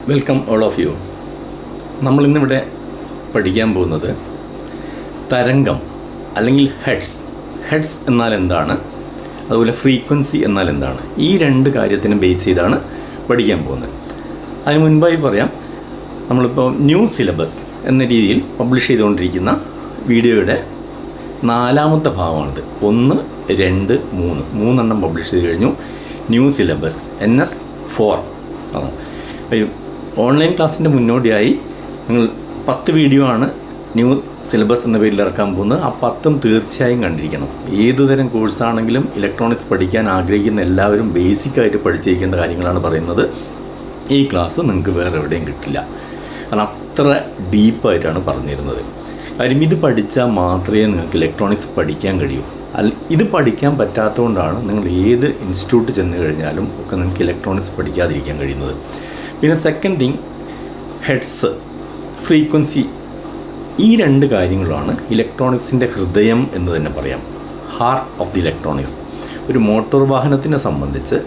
Welcome all of you. നമ്മളിന്നിവിടെ പഠിക്കാൻ പോകുന്നത് തരംഗം അല്ലെങ്കിൽ ഹെഡ്സ് എന്നാൽ എന്താണ്, അതുപോലെ ഫ്രീക്വൻസി എന്നാൽ എന്താണ്, ഈ രണ്ട് കാര്യത്തിനും ബേസ് ചെയ്താണ് പഠിക്കാൻ പോകുന്നത്. അതിന് മുൻപായി പറയാം, നമ്മളിപ്പോൾ ന്യൂ സിലബസ് എന്ന രീതിയിൽ പബ്ലിഷ് ചെയ്തുകൊണ്ടിരിക്കുന്ന വീഡിയോയുടെ 4ാമത്തെ ഭാഗമാണിത്. 1, 2, 3 മൂന്നെണ്ണം പബ്ലിഷ് ചെയ്ത് കഴിഞ്ഞു. ന്യൂ സിലബസ് NS4 ആണ്. ഓൺലൈൻ ക്ലാസ്സിൻ്റെ മുന്നോടിയായി നിങ്ങൾ 10 വീഡിയോ ആണ് ന്യൂ സിലബസ് എന്ന പേരിൽ ഇറക്കാൻ പോകുന്നത്. ആ 10ഉം തീർച്ചയായും കണ്ടിരിക്കണം. ഏതുതരം കോഴ്സാണെങ്കിലും ഇലക്ട്രോണിക്സ് പഠിക്കാൻ ആഗ്രഹിക്കുന്ന എല്ലാവരും ബേസിക്കായിട്ട് പഠിച്ചിരിക്കേണ്ട കാര്യങ്ങളാണ് പറയുന്നത്. ഈ ക്ലാസ് നിങ്ങൾക്ക് വേറെ എവിടെയും കിട്ടില്ല, കാരണം അത്ര ഡീപ്പായിട്ടാണ് പറഞ്ഞിരുന്നത്. കാര്യം ഇത് പഠിച്ചാൽ മാത്രമേ നിങ്ങൾക്ക് ഇലക്ട്രോണിക്സ് പഠിക്കാൻ കഴിയൂ. ഇത് പഠിക്കാൻ പറ്റാത്തതുകൊണ്ടാണ് നിങ്ങൾ ഏത് ഇൻസ്റ്റിറ്റ്യൂട്ട് ചെന്ന് കഴിഞ്ഞാലും ഒക്കെ നിങ്ങൾക്ക് ഇലക്ട്രോണിക്സ് പഠിക്കാതിരിക്കാൻ കഴിയുന്നത്. പിന്നെ സെക്കൻഡ് തിങ്, ഹെഡ്സ്, ഫ്രീക്വൻസി, ഈ രണ്ട് കാര്യങ്ങളാണ് ഇലക്ട്രോണിക്സിൻ്റെ ഹൃദയം എന്ന് തന്നെ പറയാം. Heart of the electronics. ഒരു മോട്ടോർ വാഹനത്തിനെ സംബന്ധിച്ച്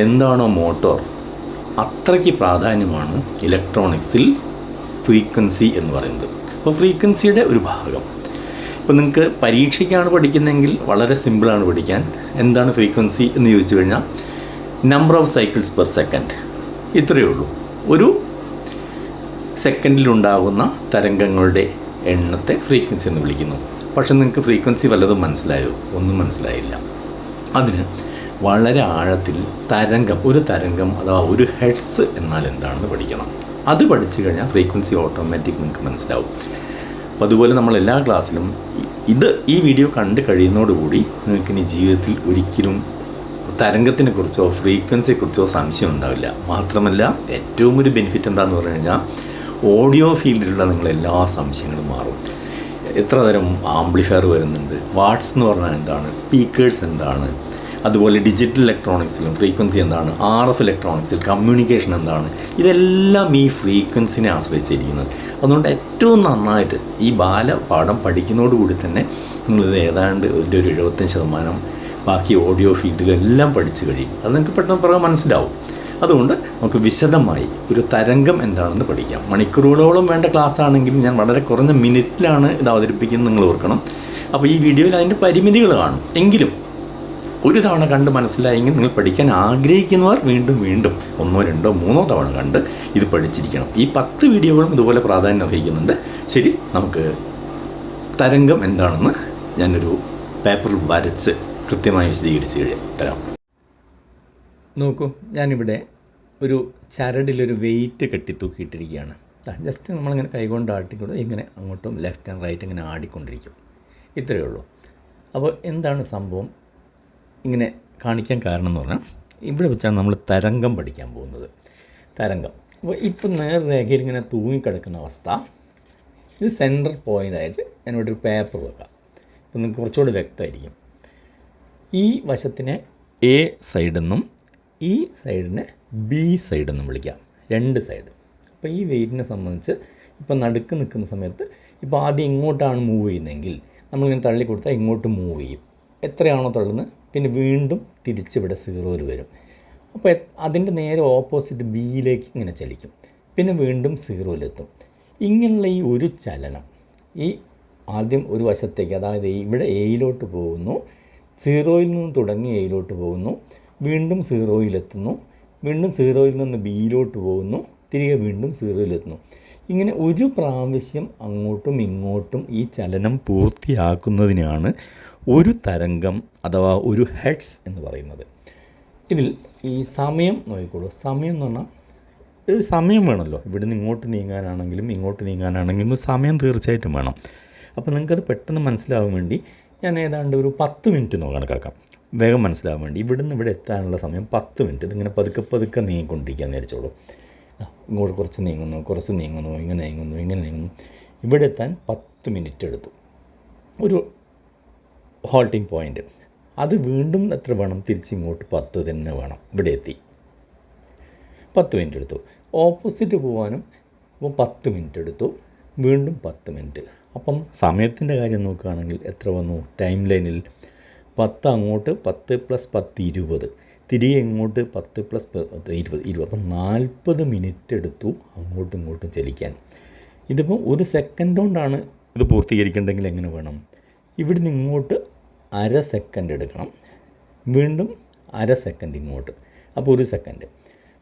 എന്താണോ മോട്ടോർ, അത്രയ്ക്ക് പ്രാധാന്യമാണ് ഇലക്ട്രോണിക്സിൽ ഫ്രീക്വൻസി എന്ന് പറയുന്നത്. അപ്പോൾ ഫ്രീക്വൻസിയുടെ ഒരു ഭാഗം. ഇപ്പോൾ നിങ്ങൾക്ക് പരീക്ഷയ്ക്കാണ് പഠിക്കുന്നതെങ്കിൽ വളരെ സിമ്പിളാണ് പഠിക്കാൻ. എന്താണ് ഫ്രീക്വൻസി എന്ന് ചോദിച്ചു കഴിഞ്ഞാൽ number of cycles per second, ഇത്രയേ ഉള്ളൂ. ഒരു സെക്കൻഡിലുണ്ടാകുന്ന തരംഗങ്ങളുടെ എണ്ണത്തെ ഫ്രീക്വൻസി എന്ന് വിളിക്കുന്നു. പക്ഷെ നിങ്ങൾക്ക് ഫ്രീക്വൻസി വല്ലതും മനസ്സിലായോ? ഒന്നും മനസ്സിലായില്ല. അതിന് വളരെ ആഴത്തിൽ ഒരു തരംഗം അഥവാ ഒരു ഹെഡ്സ് എന്നാൽ എന്താണെന്ന് പഠിക്കണം. അത് പഠിച്ചു കഴിഞ്ഞാൽ ഫ്രീക്വൻസി ഓട്ടോമാറ്റിക് നിങ്ങൾക്ക് മനസ്സിലാവും. അപ്പോൾ അതുപോലെ നമ്മൾ എല്ലാ ക്ലാസ്സിലും ഈ വീഡിയോ കണ്ട് കഴിയുന്നതോടുകൂടി നിങ്ങൾക്ക് ഇനി ജീവിതത്തിൽ ഒരിക്കലും തരംഗത്തിനെക്കുറിച്ചോ ഫ്രീക്വൻസിയെക്കുറിച്ചോ സംശയം ഉണ്ടാവില്ല. മാത്രമല്ല ഏറ്റവും ഒരു ബെനിഫിറ്റ് എന്താണെന്ന് പറഞ്ഞു കഴിഞ്ഞാൽ ഓഡിയോ ഫീൽഡിലുള്ള നിങ്ങളെല്ലാ സംശയങ്ങളും മാറും. എത്ര തരം ആംപ്ലിഫയർ വരുന്നുണ്ട്, വാട്ട്സ് എന്ന് പറഞ്ഞാൽ എന്താണ്, സ്പീക്കേഴ്സ് എന്താണ്, അതുപോലെ ഡിജിറ്റൽ ഇലക്ട്രോണിക്സിലും ഫ്രീക്വൻസി എന്താണ്, RF ഇലക്ട്രോണിക്സിൽ കമ്മ്യൂണിക്കേഷൻ എന്താണ്, ഇതെല്ലാം ഈ ഫ്രീക്വൻസിനെ ആശ്രയിച്ചിരിക്കുന്നത്. അതുകൊണ്ട് ഏറ്റവും നന്നായിട്ട് ഈ ബാലപാഠം പഠിക്കുന്നതോടുകൂടി തന്നെ നിങ്ങളിത് ഏതാണ്ട് ഒരു 75% ബാക്കി ഓഡിയോ ഫീൽഡിലെല്ലാം പഠിച്ചു കഴിയും. അത് നിങ്ങൾക്ക് പെട്ടെന്ന് മനസ്സിലാവും. അതുകൊണ്ട് നമുക്ക് വിശദമായി ഒരു തരംഗം എന്താണെന്ന് പഠിക്കാം. മണിക്കൂറുകളോളം വേണ്ട ക്ലാസ് ആണെങ്കിലും ഞാൻ വളരെ കുറഞ്ഞ മിനിറ്റിലാണ് ഇത് അവതരിപ്പിക്കുന്നത്, നിങ്ങൾ ഓർക്കണം. അപ്പോൾ ഈ വീഡിയോയിൽ അതിൻ്റെ പരിമിതികൾ കാണും. എങ്കിലും ഒരു തവണ കണ്ട് മനസ്സിലായെങ്കിൽ നിങ്ങൾ പഠിക്കാൻ ആഗ്രഹിക്കുന്നവർ വീണ്ടും 1, 2, 3 തവണ കണ്ട് ഇത് പഠിച്ചിരിക്കണം. ഈ 10 വീഡിയോകളും ഇതുപോലെ പ്രാധാന്യം അർഹിക്കുന്നുണ്ട്. ശരി, നമുക്ക് തരംഗം എന്താണെന്ന് ഞാനൊരു പേപ്പറിൽ വരച്ച് കൃത്യമായി വിശദീകരിച്ച് തരാം. നോക്കൂ, ഞാനിവിടെ ഒരു ചരടിലൊരു വെയിറ്റ് കെട്ടി തൂക്കിയിട്ടിരിക്കുകയാണ്. ജസ്റ്റ് നമ്മളിങ്ങനെ കൈകൊണ്ട് ആട്ടിക്കൊണ്ട് ഇങ്ങനെ അങ്ങോട്ടും ലെഫ്റ്റ് ആൻഡ് റൈറ്റ് ഇങ്ങനെ ആടിക്കൊണ്ടിരിക്കും. ഇത്രയേ ഉള്ളൂ. അപ്പോൾ എന്താണ് സംഭവം ഇങ്ങനെ കാണിക്കാൻ കാരണം എന്ന് പറഞ്ഞാൽ, ഇവിടെ വെച്ചാണ് നമ്മൾ തരംഗം പഠിക്കാൻ പോകുന്നത്. തരംഗം അപ്പോൾ ഇപ്പം നേർരേഖയിൽ ഇങ്ങനെ തൂങ്ങിക്കിടക്കുന്ന അവസ്ഥ. ഇത് സെൻറ്റർ പോയിൻ്റായിട്ട് ഞാനിവിടെ ഒരു പേപ്പർ വെക്കാം. ഇപ്പം നിങ്ങൾക്ക് കുറച്ചുകൂടി വ്യക്തമായിരിക്കും. ഈ വശത്തിനെ A സൈഡെന്നും ഈ സൈഡിനെ B സൈഡെന്നും വിളിക്കാം. 2 സൈഡ്. അപ്പോൾ ഈ വെയിറ്റിനെ സംബന്ധിച്ച് ഇപ്പോൾ നടുക്ക് നിൽക്കുന്ന സമയത്ത് ഇപ്പോൾ ആദ്യം ഇങ്ങോട്ടാണ് മൂവ് ചെയ്യുന്നതെങ്കിൽ നമ്മളിങ്ങനെ തള്ളി കൊടുത്താൽ ഇങ്ങോട്ട് മൂവ് ചെയ്യും. എത്രയാണോ തള്ളുന്നത് പിന്നെ വീണ്ടും തിരിച്ചിവിടെ 0ൽ വരും. അപ്പോൾ അതിൻ്റെ നേരെ ഓപ്പോസിറ്റ് Bയിലേക്ക് ഇങ്ങനെ ചലിക്കും. പിന്നെ വീണ്ടും 0ലെത്തും. ഇങ്ങനെയുള്ള ഈ ഒരു ചലനം, ഈ ആദ്യം ഒരു വശത്തേക്ക്, അതായത് ഇവിടെ Aയിലോട്ട് പോകുന്നു, 0യിൽ നിന്ന് തുടങ്ങി Aയിലോട്ട് പോകുന്നു, വീണ്ടും 0ലെത്തുന്നു, വീണ്ടും 0യിൽ നിന്ന് Bയിലോട്ട് പോകുന്നു, തിരികെ വീണ്ടും 0ലെത്തുന്നു. ഇങ്ങനെ ഒരു പ്രാവശ്യം അങ്ങോട്ടും ഇങ്ങോട്ടും ഈ ചലനം പൂർത്തിയാക്കുന്നതിനാണ് ഒരു തരംഗം അഥവാ ഒരു ഹെഡ്സ് എന്ന് പറയുന്നത്. ഇതിൽ ഈ സമയം നോക്കിക്കോളൂ. സമയം എന്ന് പറഞ്ഞാൽ ഒരു സമയം വേണമല്ലോ. ഇവിടുന്ന് ഇങ്ങോട്ട് നീങ്ങാനാണെങ്കിലും സമയം തീർച്ചയായിട്ടും വേണം. അപ്പോൾ നിങ്ങൾക്കത് പെട്ടെന്ന് മനസ്സിലാവാൻ വേണ്ടി ഞാൻ ഏതാണ്ട് ഒരു 10 മിനിറ്റ് കണക്കാക്കാം. വേഗം മനസ്സിലാവാൻ വേണ്ടി ഇവിടുന്ന് ഇവിടെ എത്താനുള്ള സമയം 10 മിനിറ്റ്. ഇതിങ്ങനെ പതുക്കെ നീങ്ങിക്കൊണ്ടിരിക്കാൻ നേരിച്ചോളൂ. ഇങ്ങോട്ട് കുറച്ച് നീങ്ങുന്നു, ഇങ്ങനെ നീങ്ങുന്നു. ഇവിടെ എത്താൻ 10 മിനിറ്റ് എടുത്തു. ഒരു ഹോൾട്ടിംഗ് പോയിൻ്റ്, അത് വീണ്ടും എത്ര വേണം, തിരിച്ചിങ്ങോട്ട് 10 തന്നെ വേണം. ഇവിടെ എത്തി 10 മിനിറ്റ് എടുത്തു. ഓപ്പോസിറ്റ് പോകാനും അപ്പോൾ 10 മിനിറ്റ് എടുത്തു, വീണ്ടും 10 മിനിറ്റ്. അപ്പം സമയത്തിൻ്റെ കാര്യം നോക്കുകയാണെങ്കിൽ എത്ര വന്നു? ടൈം ലൈനിൽ 10 അങ്ങോട്ട്, 10 + 10 20. തിരികെ ഇങ്ങോട്ട് 10 + 10 20 അപ്പം 40 മിനിറ്റ് എടുത്തു അങ്ങോട്ടും ഇങ്ങോട്ടും ചലിക്കാൻ. ഇതിപ്പോൾ 1 സെക്കൻഡ് കൊണ്ടാണ് ഇത് പൂർത്തീകരിക്കേണ്ടെങ്കിൽ എങ്ങനെ വേണം? ഇവിടുന്ന് ഇങ്ങോട്ട് 1/2 സെക്കൻഡ് എടുക്കണം, വീണ്ടും 1/2 സെക്കൻഡ് ഇങ്ങോട്ട്, അപ്പോൾ 1 സെക്കൻഡ്,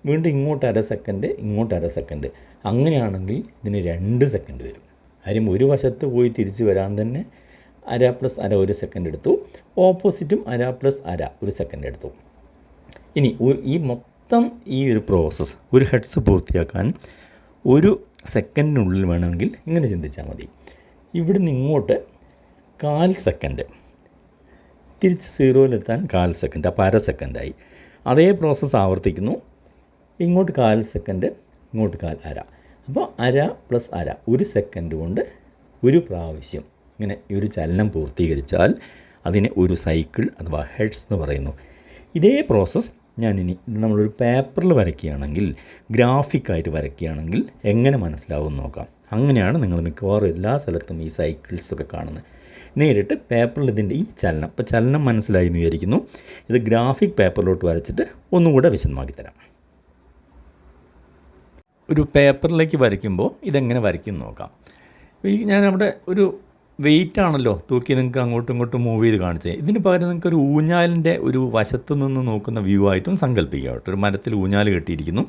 വീണ്ടും ഇങ്ങോട്ട് 1/2 സെക്കൻഡ്, ഇങ്ങോട്ട് 1/2 സെക്കൻഡ്. അങ്ങനെയാണെങ്കിൽ ഇതിന് 2 സെക്കൻഡ് വരും. കാര്യം ഒരു വശത്ത് പോയി തിരിച്ച് വരാൻ തന്നെ 1/2 + 1/2 1 സെക്കൻഡ് എടുത്തു, ഓപ്പോസിറ്റും 1/2 + 1/2 1 സെക്കൻഡ് എടുത്തു. ഇനി ഈ മൊത്തം ഈ ഒരു പ്രോസസ്സ് ഒരു ഹെഡ്സ് പൂർത്തിയാക്കാൻ 1 സെക്കൻഡിനുള്ളിൽ വേണമെങ്കിൽ ഇങ്ങനെ ചിന്തിച്ചാൽ മതി. ഇവിടുന്ന് ഇങ്ങോട്ട് 1/4 സെക്കൻഡ്, തിരിച്ച് 0-ലെത്താൻ 1/4 സെക്കൻഡ്, അപ്പോൾ 1/2 സെക്കൻഡായി. അതേ പ്രോസസ്സ് ആവർത്തിക്കുന്നു. ഇങ്ങോട്ട് 1/4 സെക്കൻഡ്, ഇങ്ങോട്ട് 1/4, അപ്പോൾ 1/2 + 1/2 1 സെക്കൻഡ് കൊണ്ട് ഒരു പ്രാവശ്യം ഇങ്ങനെ ഈ ഒരു ചലനം പൂർത്തീകരിച്ചാൽ അതിനെ ഒരു സൈക്കിൾ അഥവാ ഹെഡ്സ് എന്ന് പറയുന്നു. ഇതേ പ്രോസസ്സ് ഞാനിനി നമ്മളൊരു പേപ്പറിൽ വരയ്ക്കുകയാണെങ്കിൽ, ഗ്രാഫിക്കായിട്ട് വരയ്ക്കുകയാണെങ്കിൽ എങ്ങനെ മനസ്സിലാവും നോക്കാം. അങ്ങനെയാണ് നിങ്ങൾ മിക്കവാറും എല്ലാ സ്ഥലത്തും ഈ സൈക്കിൾസൊക്കെ കാണുന്നത്. നേരിട്ട് പേപ്പറിൽ ഇതിൻ്റെ ഈ ചലനം, ഇപ്പോൾ ചലനം മനസ്സിലായി എന്ന് വിചാരിക്കുന്നു. ഇത് ഗ്രാഫിക് പേപ്പറിലോട്ട് വരച്ചിട്ട് ഒന്നുകൂടെ വിശദമാക്കി തരാം. ഒരു പേപ്പറിലേക്ക് വരയ്ക്കുമ്പോൾ ഇതെങ്ങനെ വരയ്ക്കും നോക്കാം. ഞാൻ അവിടെ ഒരു വെയിറ്റാണല്ലോ തൂക്കി നിങ്ങൾക്ക് അങ്ങോട്ടും ഇങ്ങോട്ടും മൂവ് ചെയ്ത് കാണിച്ചത്. ഇതിന് പകരം നിങ്ങൾക്കൊരു ഊഞ്ഞാലിൻ്റെ ഒരു വശത്ത് നിന്ന് നോക്കുന്ന വ്യൂ ആയിട്ടും സങ്കല്പിക്കുക കേട്ടോ. ഒരു മരത്തിൽ ഊഞ്ഞാൽ കെട്ടിയിരിക്കുന്നു,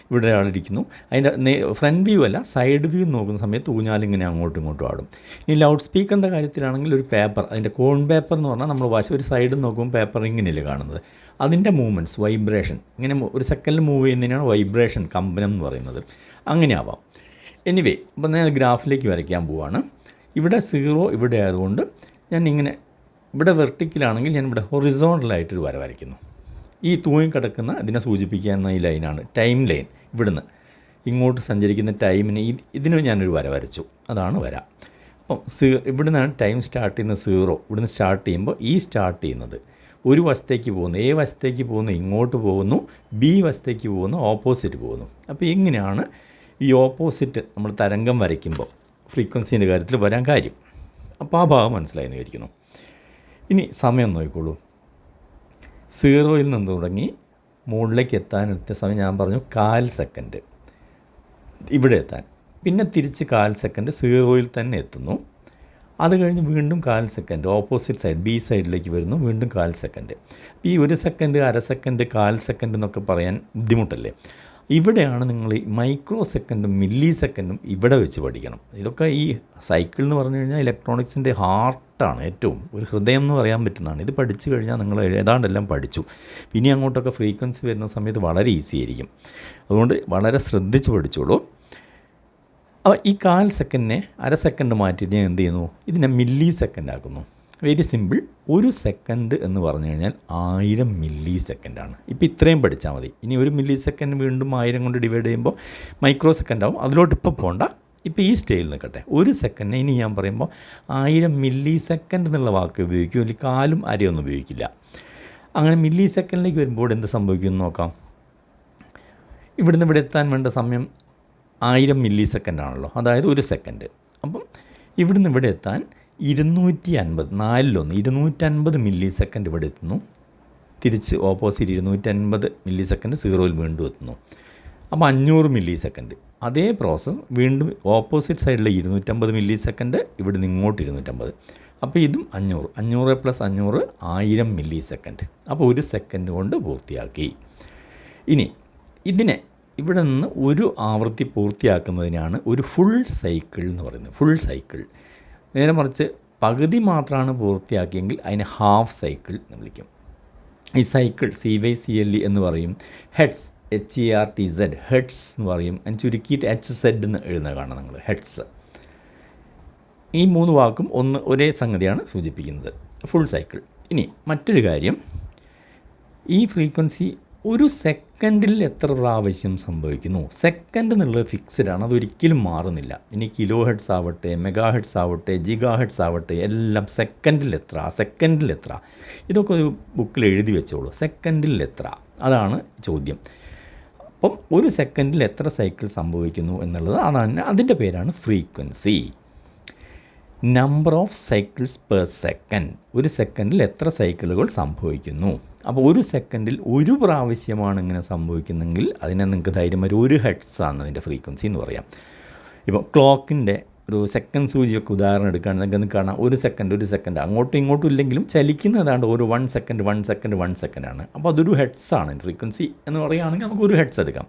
ഇവിടെ ഒരാളിരിക്കുന്നു, അതിൻ്റെ ഫ്രണ്ട് വ്യൂ അല്ല സൈഡ് വ്യൂ നോക്കുന്ന സമയത്ത് ഊഞ്ഞാലിങ്ങനെ അങ്ങോട്ടും ഇങ്ങോട്ടും ആടും. ഇനി ലൗഡ് സ്പീക്കറിൻ്റെ കാര്യത്തിലാണെങ്കിൽ ഒരു പേപ്പർ, അതിൻ്റെ കോൺ പേപ്പർ എന്ന് പറഞ്ഞാൽ നമ്മൾ വശം ഒരു സൈഡ് നോക്കുമ്പോൾ പേപ്പർ ഇങ്ങനെയല്ലേ കാണുന്നത്, അതിൻ്റെ മൂവ്മെൻറ്റ്സ് വൈബ്രേഷൻ ഇങ്ങനെ ഒരു സെക്കൻഡിൽ മൂവ് ചെയ്യുന്നതിനാണ് വൈബ്രേഷൻ, കമ്പനം എന്ന് പറയുന്നത്. അങ്ങനെ ആവാം. എനിവേ, അപ്പോൾ ഞാൻ ഗ്രാഫിലേക്ക് വരയ്ക്കാൻ പോവാണ്. ഇവിടെ 0 ഇവിടെ ആയതുകൊണ്ട് ഞാൻ ഇങ്ങനെ, ഇവിടെ വെർട്ടിക്കലാണെങ്കിൽ ഞാൻ ഇവിടെ ഹൊറിസോണ്ടലായിട്ടൊരു വര വരയ്ക്കുന്നു. ഈ തൂങ്ങിക്കിടക്കുന്ന ഇതിനെ സൂചിപ്പിക്കുന്ന ഈ ലൈനാണ് ടൈം ലൈൻ. ഇവിടുന്ന് ഇങ്ങോട്ട് സഞ്ചരിക്കുന്ന ടൈമിന് ഇതിന് ഞാനൊരു വര വരച്ചു, അതാണ് വര. അപ്പം ഇവിടുന്നാണ് ടൈം സ്റ്റാർട്ട് ചെയ്യുന്നത് 0. ഇവിടുന്ന് സ്റ്റാർട്ട് ചെയ്യുമ്പോൾ ഈ സ്റ്റാർട്ട് ചെയ്യുന്നത് ഒരു വശത്തേക്ക് പോകുന്നു, എ വശത്തേക്ക് പോകുന്നു, ഇങ്ങോട്ട് പോകുന്നു, ബി വശത്തേക്ക് പോകുന്നു, ഓപ്പോസിറ്റ് പോകുന്നു. അപ്പോൾ ഇങ്ങനെയാണ് ഈ ഓപ്പോസിറ്റ് നമ്മൾ തരംഗം വരയ്ക്കുമ്പോൾ ഫ്രീക്വൻസീൻ്റെ കാര്യത്തിൽ വരാൻ കാര്യം. അപ്പോൾ ആ ഭാഗം മനസ്സിലായെന്ന് വിചാരിക്കുന്നു. ഇനി സമയം നോക്കിക്കോളൂ. 0-ൽ നിന്ന് തുടങ്ങി മുകളിലേക്ക് എത്താനെത്തിയ സമയം ഞാൻ പറഞ്ഞു 1/4 സെക്കൻഡ് ഇവിടെ എത്താൻ, പിന്നെ തിരിച്ച് 1/4 സെക്കൻഡ് 0-ൽ തന്നെ എത്തുന്നു. അത് കഴിഞ്ഞ് വീണ്ടും 1/4 സെക്കൻഡ് ഓപ്പോസിറ്റ് സൈഡ് ബി സൈഡിലേക്ക് വരുന്നു, വീണ്ടും 1/4 സെക്കൻഡ്. ഈ 1 സെക്കൻഡ്, 1/2 സെക്കൻഡ്, 1/4 സെക്കൻഡ് എന്നൊക്കെ പറയാൻ ബുദ്ധിമുട്ടല്ലേ. ഇവിടെയാണ് നിങ്ങൾ മൈക്രോ സെക്കൻഡും മില്ലി സെക്കൻഡും ഇവിടെ വെച്ച് പഠിക്കണം. ഇതൊക്കെ ഈ സൈക്കിൾ എന്ന് പറഞ്ഞു കഴിഞ്ഞാൽ ഇലക്ട്രോണിക്സിൻ്റെ ഹാർട്ടാണ്, ഏറ്റവും ഒരു ഹൃദയം എന്ന് പറയാൻ പറ്റുന്നതാണ്. ഇത് പഠിച്ചു കഴിഞ്ഞാൽ നിങ്ങൾ ഏതാണ്ടെല്ലാം പഠിച്ചു. ഇനി അങ്ങോട്ടൊക്കെ ഫ്രീക്വൻസി വരുന്ന സമയത്ത് വളരെ ഈസി ആയിരിക്കും. അതുകൊണ്ട് വളരെ ശ്രദ്ധിച്ച് പഠിച്ചോളൂ. അപ്പോൾ ഈ 1/4 സെക്കൻഡിനെ 1/2 സെക്കൻഡ് മാറ്റിയിട്ട് ഞാൻ എന്ത് ചെയ്യുന്നു, ഇതിനെ മില്ലി സെക്കൻഡ് ആക്കുന്നു. Very simple. 1 സെക്കൻഡ് എന്ന് പറഞ്ഞു കഴിഞ്ഞാൽ 1000 മില്ലി സെക്കൻഡാണ്. ഇപ്പോൾ ഇത്രയും പഠിച്ചാൽ മതി. ഇനി 1 മില്ലി സെക്കൻഡ് വീണ്ടും 1000 കൊണ്ട് ഡിവൈഡ് ചെയ്യുമ്പോൾ മൈക്രോ സെക്കൻഡ് ആവും. അതിലോട്ട് ഇപ്പോൾ പോകണ്ട, ഇപ്പോൾ ഈ സ്റ്റേജിൽ നിൽക്കട്ടെ. 1 സെക്കൻഡിന് ഇനി ഞാൻ പറയുമ്പോൾ 1000 മില്ലി സെക്കൻഡ് എന്നുള്ള വാക്ക് ഉപയോഗിക്കും, അല്ലെങ്കിൽ 1/4 അരയൊന്നും ഉപയോഗിക്കില്ല. അങ്ങനെ മില്ലി സെക്കൻഡിലേക്ക് വരുമ്പോൾ എന്ത് സംഭവിക്കുമെന്ന് നോക്കാം. ഇവിടുന്ന് ഇവിടെ എത്താൻ വേണ്ട സമയം 1000 മില്ലി സെക്കൻഡാണല്ലോ, അതായത് 1 സെക്കൻഡ്. അപ്പം ഇവിടുന്ന് ഇവിടെ എത്താൻ 250, 4-1 250 മില്ലി സെക്കൻഡ് ഇവിടെ എത്തുന്നു. തിരിച്ച് ഓപ്പോസിറ്റ് 250 മില്ലി സെക്കൻഡ് 0-ൽ വീണ്ടും എത്തുന്നു. അപ്പോൾ 500 മില്ലി സെക്കൻഡ്. അതേ പ്രോസസ്സ് വീണ്ടും ഓപ്പോസിറ്റ് സൈഡിൽ 250 മില്ലി സെക്കൻഡ്, ഇവിടുന്ന് ഇങ്ങോട്ട് 250. അപ്പോൾ ഇതും 500, 500 + 500 1000 മില്ലി സെക്കൻഡ്. അപ്പോൾ 1 സെക്കൻഡ് കൊണ്ട് പൂർത്തിയാക്കി. ഇനി ഇതിനെ ഇവിടെ നിന്ന് ഒരു ആവൃത്തി പൂർത്തിയാക്കുന്നതിനാണ് ഒരു ഫുൾ സൈക്കിൾ എന്ന് പറയുന്നത്. Full cycle. നേരെ മറിച്ച് പകുതി മാത്രമാണ് പൂർത്തിയാക്കിയെങ്കിൽ അതിനെ ഹാഫ് സൈക്കിൾ എന്ന് വിളിക്കും. ഈ സൈക്കിൾ CYCLE എന്ന് പറയും. ഹെഡ്സ് HERTZ ഹെഡ്സ് എന്ന് പറയും. അതിന് ചുരുക്കിയിട്ട് HZ എന്ന് എഴുതുന്നത് കാണാം നിങ്ങൾ, ഹെഡ്സ്. ഈ 3 വാക്കും ഒരേ സംഗതിയാണ് സൂചിപ്പിക്കുന്നത്, ഫുൾ സൈക്കിൾ. ഇനി മറ്റൊരു കാര്യം, ഈ ഫ്രീക്വൻസി 1 സെക്കൻഡിൽ എത്ര പ്രാവശ്യം സംഭവിക്കുന്നു. സെക്കൻഡ് എന്നുള്ളത് ഫിക്സ്ഡാണ്, അതൊരിക്കലും മാറുന്നില്ല. ഇനി കിലോ ഹെഡ്സ് ആവട്ടെ, മെഗാ ഹെഡ്സ് ആവട്ടെ, ജിഗാ ഹെഡ്സ് ആവട്ടെ, എല്ലാം സെക്കൻഡിൽ എത്ര, ഇതൊക്കെ ഒരു ബുക്കിൽ എഴുതി വെച്ചോളൂ. സെക്കൻഡിൽ എത്ര, അതാണ് ചോദ്യം. അപ്പം 1 സെക്കൻഡിൽ എത്ര സൈക്കിൾ സംഭവിക്കുന്നു എന്നുള്ളത്, അതാണ് അതിൻ്റെ പേരാണ് frequency. Number of cycles per second, ഒരു സെക്കൻഡിൽ എത്ര സൈക്കിളുകൾ സംഭവിക്കുന്നു. അപ്പോൾ ഒരു സെക്കൻഡിൽ ഒരു പ്രാവശ്യമാണ് ഇങ്ങനെ സംഭവിക്കുന്നെങ്കിൽ അതിനെ നിങ്ങൾക്ക് ധൈര്യം ഒരു ഹെർട്സാണ് അതിൻ്റെ ഫ്രീക്വൻസി എന്ന് പറയാം. ഇപ്പോൾ ക്ലോക്കിൻ്റെ ഒരു സെക്കൻഡ് സൂചിയൊക്കെ ഉദാഹരണം എടുക്കുകയാണെങ്കിൽ നിങ്ങൾക്ക് കാണാം ഒരു സെക്കൻഡ് അങ്ങോട്ടും ഇങ്ങോട്ടും ഇല്ലെങ്കിലും ചലിക്കുന്നതാണ്ട് ഒരു 1 സെക്കൻഡ് ആണ്. അപ്പോൾ അതൊരു ഹെർട്സാണ് ഫ്രീക്വൻസി എന്ന് പറയുകയാണെങ്കിൽ നമുക്ക് ഒരു ഹെർട്സ് എടുക്കാം.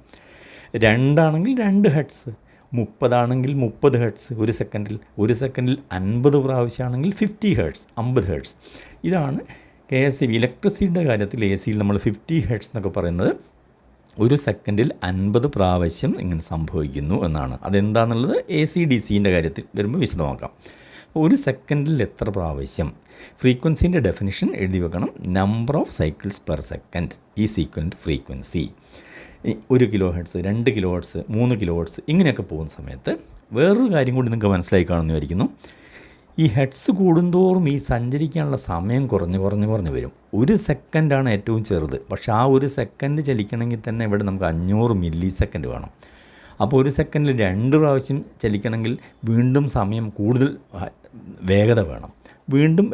2 ആണെങ്കിൽ 2 ഹെർട്സ്, 30 ആണെങ്കിൽ 30 ഹെർട്സ് ഒരു സെക്കൻഡിൽ 50 പ്രാവശ്യമാണെങ്കിൽ 50 ഹെർട്സ് 50 ഹെർട്സ്. ഇതാണ് KSE ഇലക്ട്രിസിറ്റിയുടെ കാര്യത്തിൽ AC നമ്മൾ 50 ഹെർട്സ് എന്നൊക്കെ പറയുന്നത് ഒരു സെക്കൻഡിൽ 50 പ്രാവശ്യം ഇങ്ങനെ സംഭവിക്കുന്നു എന്നാണ്. അതെന്താണെന്നുള്ളത് AC/DCൻ്റെ കാര്യത്തിൽ വരുമ്പോൾ വിശദമാക്കാം. ഒരു സെക്കൻഡിൽ എത്ര പ്രാവശ്യം, ഫ്രീക്വൻസിൻ്റെ ഡെഫിനിഷൻ എഴുതി വെക്കണം. Number of cycles per second is equal to frequency. 1 kilo hertz, 2 kilo hertz, 3 kilo hertz ഇങ്ങനെയൊക്കെ പോകുന്ന സമയത്ത് വേറൊരു കാര്യം കൂടി നിങ്ങൾക്ക് മനസ്സിലായി കാണുമെന്ന് വിചാരിക്കുന്നു. ഈ ഹെർട്സ് കൂടുന്തോറും ഈ സഞ്ചരിക്കാനുള്ള സമയം കുറഞ്ഞ് വരും. 1 സെക്കൻഡാണ് ഏറ്റവും ചെറുത്, പക്ഷേ ആ 1 സെക്കൻഡ് ചലിക്കണമെങ്കിൽ തന്നെ ഇവിടെ നമുക്ക് 500 മില്ലി സെക്കൻഡ് വേണം. അപ്പോൾ 1 സെക്കൻഡിൽ 2 പ്രാവശ്യം ചലിക്കണമെങ്കിൽ വീണ്ടും സമയം കൂടുതൽ വേഗത വേണം. വീണ്ടും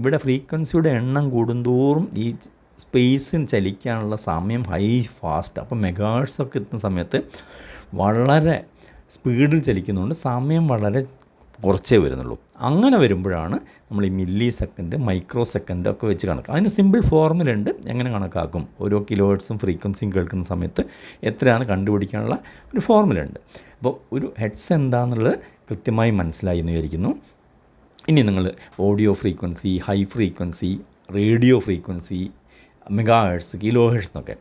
ഇവിടെ ഫ്രീക്വൻസിയുടെ എണ്ണം കൂടുന്തോറും ഈ സ്പേസിന് ചലിക്കാനുള്ള സമയം ഫാസ്റ്റ്. അപ്പോൾ മെഗാഹെർട്സൊക്കെ എത്തുന്ന സമയത്ത് വളരെ സ്പീഡിൽ ചലിക്കുന്നതുകൊണ്ട് സമയം വളരെ കുറച്ചേ വരുന്നുള്ളൂ. അങ്ങനെ വരുമ്പോഴാണ് നമ്മൾ ഈ മില്ലി സെക്കൻഡ്, മൈക്രോ സെക്കൻഡ് ഒക്കെ വെച്ച് കണക്കാക്കും. അതിന് സിമ്പിൾ ഫോർമുല ഉണ്ട്. എങ്ങനെ കണക്കാക്കും, ഓരോ കിലോ ഹെർട്സും ഫ്രീക്വൻസിയും കേൾക്കുന്ന സമയത്ത് എത്രയാണ് കണ്ടുപിടിക്കാനുള്ള ഒരു ഫോർമുല ഉണ്ട്. അപ്പോൾ ഒരു ഹെർട്സ് എന്താണെന്നുള്ളത് കൃത്യമായി മനസ്സിലായി എന്ന് വിചാരിക്കുന്നു. ഇനി നിങ്ങൾ audio frequency, high frequency, radio frequency, mega hertz, kilo hertz എന്നൊക്കെ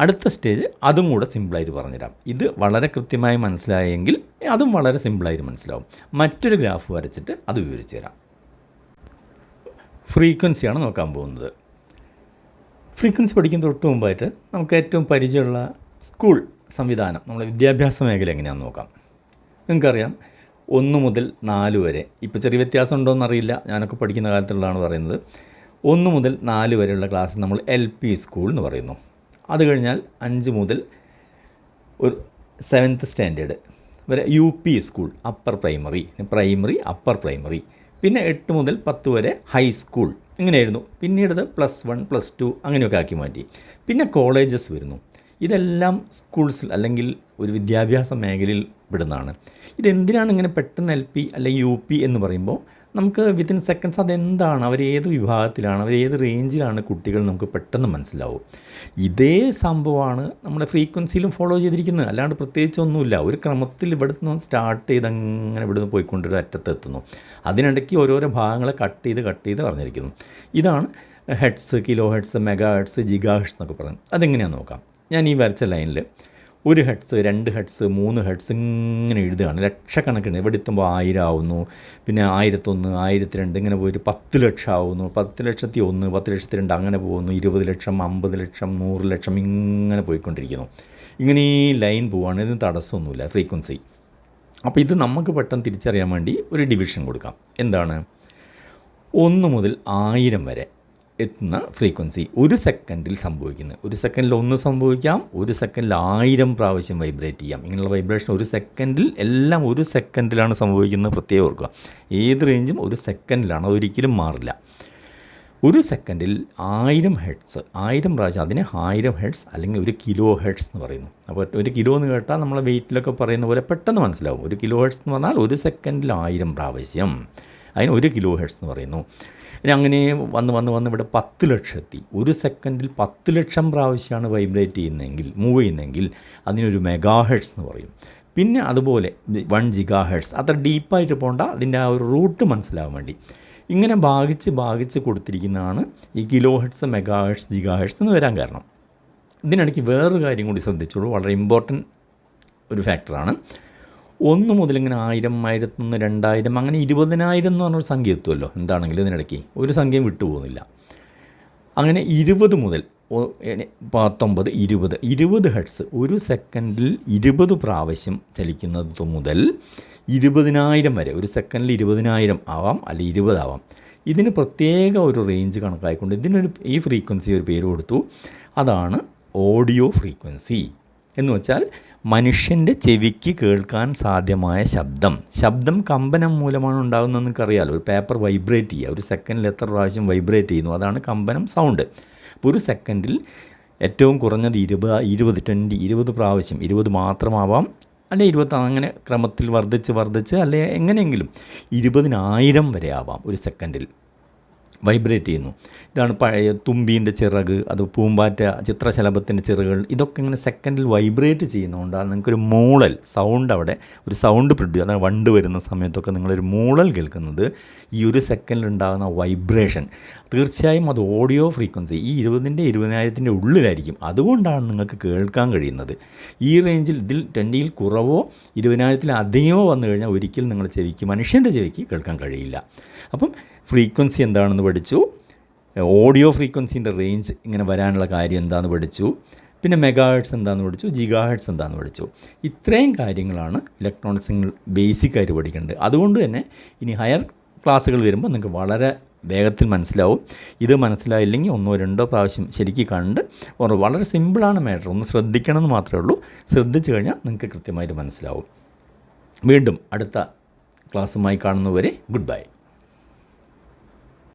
അടുത്ത സ്റ്റേജ് അതും കൂടെ സിമ്പിളായിട്ട് പറഞ്ഞുതരാം. ഇത് വളരെ കൃത്യമായി മനസ്സിലായെങ്കിൽ അതും വളരെ സിമ്പിളായിട്ട് മനസ്സിലാവും. മറ്റൊരു ഗ്രാഫ് വരച്ചിട്ട് അത് വിവരിച്ചു തരാം. ഫ്രീക്വൻസിയാണ് നോക്കാൻ പോകുന്നത്. ഫ്രീക്വൻസി പഠിക്കുന്ന തൊട്ട് മുമ്പായിട്ട് നമുക്ക് ഏറ്റവും പരിചയമുള്ള സ്കൂൾ സംവിധാനം, നമ്മുടെ വിദ്യാഭ്യാസ മേഖല എങ്ങനെയാണെന്ന് നോക്കാം. നിങ്ങൾക്കറിയാം 1 മുതൽ 4 വരെ, ഇപ്പോൾ ചെറിയ വ്യത്യാസം ഉണ്ടോയെന്നറിയില്ല, ഞാനൊക്കെ പഠിക്കുന്ന കാലത്തുള്ളതാണ് പറയുന്നത്. 1 മുതൽ 4 വരെയുള്ള ക്ലാസ് നമ്മൾ LP സ്കൂൾ എന്ന് പറയുന്നു. അത് കഴിഞ്ഞാൽ 5 മുതൽ ഒരു 7th സ്റ്റാൻഡേർഡ് വരെ UP school, upper primary upper primary. പിന്നെ 8 മുതൽ 10 വരെ ഹൈസ്കൂൾ ഇങ്ങനെയായിരുന്നു. പിന്നീടത് +1 +2 അങ്ങനെയൊക്കെ ആക്കി മാറ്റി. പിന്നെ കോളേജസ് വരുന്നു. ഇതെല്ലാം സ്കൂൾസിൽ അല്ലെങ്കിൽ ഒരു വിദ്യാഭ്യാസ മേഖലയിൽ പെടുന്നതാണ്. ഇതെന്തിനാണ് ഇങ്ങനെ പെട്ടെന്ന് LP അല്ലെങ്കിൽ UP എന്ന് പറയുമ്പോൾ നമുക്ക് വിത്തിൻ സെക്കൻഡ്സ് അതെന്താണ്, അവരേത് വിഭാഗത്തിലാണ്, അവരേത് റേഞ്ചിലാണ് കുട്ടികൾ നമുക്ക് പെട്ടെന്ന് മനസ്സിലാവും. ഇതേ സംഭവമാണ് നമ്മുടെ ഫ്രീക്വൻസിയിലും ഫോളോ ചെയ്തിരിക്കുന്നത്. അല്ലാണ്ട് പ്രത്യേകിച്ചൊന്നുമില്ല. ഒരു ക്രമത്തിൽ ഇവിടെ നിന്ന് സ്റ്റാർട്ട് ചെയ്ത് അങ്ങനെ ഇവിടുന്ന് പോയിക്കൊണ്ടൊരു അറ്റത്തെത്തുന്നു. അതിനിടയ്ക്ക് ഓരോരോ ഭാഗങ്ങളെ കട്ട് ചെയ്ത് പറഞ്ഞിരിക്കുന്നു. ഇതാണ് hertz, kilo hertz, mega hertz, giga hertz എന്നൊക്കെ പറയുന്നത്. അതെങ്ങനെയാണെന്ന് നോക്കാം. ഞാൻ ഈ വരച്ച ലൈനിൽ 1 ഹെർട്സ്, 2 ഹെർട്സ്, 3 ഹെർട്സ് ഇങ്ങനെ എഴുതുകയാണ്. ലക്ഷക്കണക്കിന്. ഇവിടെ എത്തുമ്പോൾ 1000 ആവുന്നു, പിന്നെ 1001, 1002 ഇങ്ങനെ പോയിട്ട് 10 ലക്ഷം ആവുന്നു, 10,01,000, 10,02,000 അങ്ങനെ പോകുന്നു, 20 ലക്ഷം, 50 ലക്ഷം, 100 ലക്ഷം ഇങ്ങനെ പോയിക്കൊണ്ടിരിക്കുന്നു. ഇങ്ങനെ ഈ ലൈൻ പോവുകയാണ്. ഇതിന് തടസ്സമൊന്നുമില്ല ഫ്രീക്വൻസി. അപ്പോൾ ഇത് നമുക്ക് പെട്ടെന്ന് തിരിച്ചറിയാൻ വേണ്ടി ഒരു ഡിവിഷൻ കൊടുക്കാം. എന്താണ്? 1 മുതൽ 1000 വരെ എത്തുന്ന ഫ്രീക്വൻസി 1 സെക്കൻഡിൽ സംഭവിക്കുന്നത്. 1 സെക്കൻഡിൽ 1 സംഭവിക്കാം, 1 സെക്കൻഡിൽ 1000 പ്രാവശ്യം വൈബ്രേറ്റ് ചെയ്യാം. ഇങ്ങനെയുള്ള വൈബ്രേഷൻ 1 സെക്കൻഡിൽ എല്ലാം 1 സെക്കൻഡിലാണ് സംഭവിക്കുന്നത്. പ്രത്യേകം ഓർക്കുക, ഏത് റേഞ്ചും 1 സെക്കൻഡിലാണ്, അതൊരിക്കലും മാറില്ല. 1 സെക്കൻഡിൽ 1000 ഹെർട്സ്, 1000 പ്രാവശ്യം, അതിനെ 1000 ഹെർട്സ് അല്ലെങ്കിൽ 1 കിലോ ഹെർട്സ് എന്ന് പറയുന്നു. അപ്പോൾ 1 കിലോ എന്ന് കേട്ടാൽ നമ്മളെ വെയിറ്റിലൊക്കെ പറയുന്ന പോലെ പെട്ടെന്ന് മനസ്സിലാവും. 1 കിലോ ഹെർട്സ് എന്ന് പറഞ്ഞാൽ 1 സെക്കൻഡിൽ 1000 പ്രാവശ്യം, അതിന് 1 കിലോ ഹെർട്സ് എന്ന് പറയുന്നു. ഇനി അങ്ങനെ വന്ന് ഇവിടെ 10 ലക്ഷം എത്തി. 1 സെക്കൻഡിൽ 10 ലക്ഷം പ്രാവശ്യമാണ് വൈബ്രേറ്റ് ചെയ്യുന്നതെങ്കിൽ, മൂവ് ചെയ്യുന്നതെങ്കിൽ അതിനൊരു മെഗാ ഹെർട്സ് എന്ന് പറയും. പിന്നെ അതുപോലെ 1 ജിഗാ ഹെർട്സ്. അത്ര ഡീപ്പായിട്ട് പോകണ്ട, അതിൻ്റെ ആ ഒരു റൂട്ട് മനസ്സിലാവാൻ വേണ്ടി ഇങ്ങനെ ഭാഗിച്ച് കൊടുത്തിരിക്കുന്നതാണ് ഈ kilo hertz, mega hertz, giga hertz എന്ന് വരാൻ കാരണം. ഇതിനിടയ്ക്ക് വേറൊരു കാര്യം കൂടി ശ്രദ്ധിച്ചോളൂ, വളരെ ഇമ്പോർട്ടൻറ്റ് ഒരു ഫാക്ടറാണ്. 1 മുതൽ ഇങ്ങനെ 1000, 1001, 2000 അങ്ങനെ 20,000 എന്ന് പറഞ്ഞൊരു സംഖ്യ എത്തുമല്ലോ. എന്താണെങ്കിലും ഇതിനിടയ്ക്ക് ഒരു സംഖ്യയും വിട്ടുപോകുന്നില്ല. അങ്ങനെ 20 മുതൽ 19, 20 ഹെർട്സ് 1 സെക്കൻഡിൽ 20 പ്രാവശ്യം ചലിക്കുന്നത് മുതൽ 20,000 വരെ. 1 സെക്കൻഡിൽ 20,000 ആവാം, അല്ലെങ്കിൽ 20 ആവാം. ഇതിന് പ്രത്യേക ഒരു റേഞ്ച് കണക്കായിക്കൊണ്ട് ഈ ഫ്രീക്വൻസി ഒരു പേര് കൊടുത്തു. അതാണ് ഓഡിയോ ഫ്രീക്വൻസി. എന്ന് വെച്ചാൽ മനുഷ്യൻ്റെ ചെവിക്ക് കേൾക്കാൻ സാധ്യമായ ശബ്ദം കമ്പനം മൂലമാണ് ഉണ്ടാകുന്നതെന്ന് നിങ്ങൾക്കറിയാലോ. ഒരു പേപ്പർ വൈബ്രേറ്റ് ചെയ്യുക, ഒരു സെക്കൻഡിൽ എത്ര പ്രാവശ്യം വൈബ്രേറ്റ് ചെയ്യുന്നു, അതാണ് കമ്പനം സൗണ്ട്. അപ്പോൾ ഒരു സെക്കൻഡിൽ ഏറ്റവും കുറഞ്ഞത് 20 പ്രാവശ്യം, 20 മാത്രമാവാം, അല്ലെ 20, അങ്ങനെ ക്രമത്തിൽ വർദ്ധിച്ച് അല്ലെ എങ്ങനെയെങ്കിലും 20,000 വരെ ആവാം ഒരു സെക്കൻഡിൽ വൈബ്രേറ്റ് ചെയ്യുന്നു. ഇതാണ് പഴയ തുമ്പീൻ്റെ ചിറക്, അത് പൂമ്പാറ്റ, ചിത്രശലഭത്തിൻ്റെ ചിറകുകൾ, ഇതൊക്കെ ഇങ്ങനെ സെക്കൻഡിൽ വൈബ്രേറ്റ് ചെയ്യുന്നതുകൊണ്ടാണ് നിങ്ങൾക്കൊരു മൂളൽ സൗണ്ട്, അവിടെ ഒരു സൗണ്ട് അതാണ് വണ്ട് വരുന്ന സമയത്തൊക്കെ നിങ്ങളൊരു മൂളൽ കേൾക്കുന്നത്. ഈ ഒരു സെക്കൻഡിൽ ഉണ്ടാകുന്ന വൈബ്രേഷൻ തീർച്ചയായും അത് ഓഡിയോ ഫ്രീക്വൻസി ഈ 20,000 ഉള്ളിലായിരിക്കും. അതുകൊണ്ടാണ് നിങ്ങൾക്ക് കേൾക്കാൻ കഴിയുന്നത്. ഈ റേഞ്ചിൽ ഇതിൽ 20ൽ കുറവോ 20,000 അധികമോ വന്നു കഴിഞ്ഞാൽ ഒരിക്കലും നിങ്ങളുടെ ചെവിക്ക്, മനുഷ്യൻ്റെ ചെവിക്ക് കേൾക്കാൻ കഴിയില്ല. അപ്പം ഫ്രീക്വൻസി എന്താണെന്ന് പഠിച്ചു, ഓഡിയോ ഫ്രീക്വൻസിൻ്റെ റേഞ്ച് ഇങ്ങനെ വരാനുള്ള കാര്യം എന്താണെന്ന് പഠിച്ചു, പിന്നെ മെഗാഹെർട്സ് എന്താണെന്ന് പഠിച്ചു, ജിഗാഹെർട്സ് എന്താണെന്ന് പഠിച്ചു. ഇത്രയും കാര്യങ്ങളാണ് ഇലക്ട്രോണിക്സിൽ ബേസിക്കായിട്ട് പഠിക്കേണ്ടത്. അതുകൊണ്ട് തന്നെ ഇനി ഹയർ ക്ലാസ്സുകൾ വരുമ്പോൾ നിങ്ങൾക്ക് വളരെ വേഗത്തിൽ മനസ്സിലാവും. ഇത് മനസ്സിലായില്ലെങ്കിൽ 1-2 പ്രാവശ്യം ശരിക്കും കണ്ട് വളരെ സിമ്പിളാണ് മാറ്റർ, ഒന്ന് ശ്രദ്ധിക്കണമെന്ന് മാത്രമേ ഉള്ളൂ. ശ്രദ്ധിച്ചു കഴിഞ്ഞാൽ നിങ്ങൾക്ക് കൃത്യമായിട്ട് മനസ്സിലാവും. വീണ്ടും അടുത്ത ക്ലാസ്സുമായി കാണുന്നവരെ ഗുഡ് ബൈ.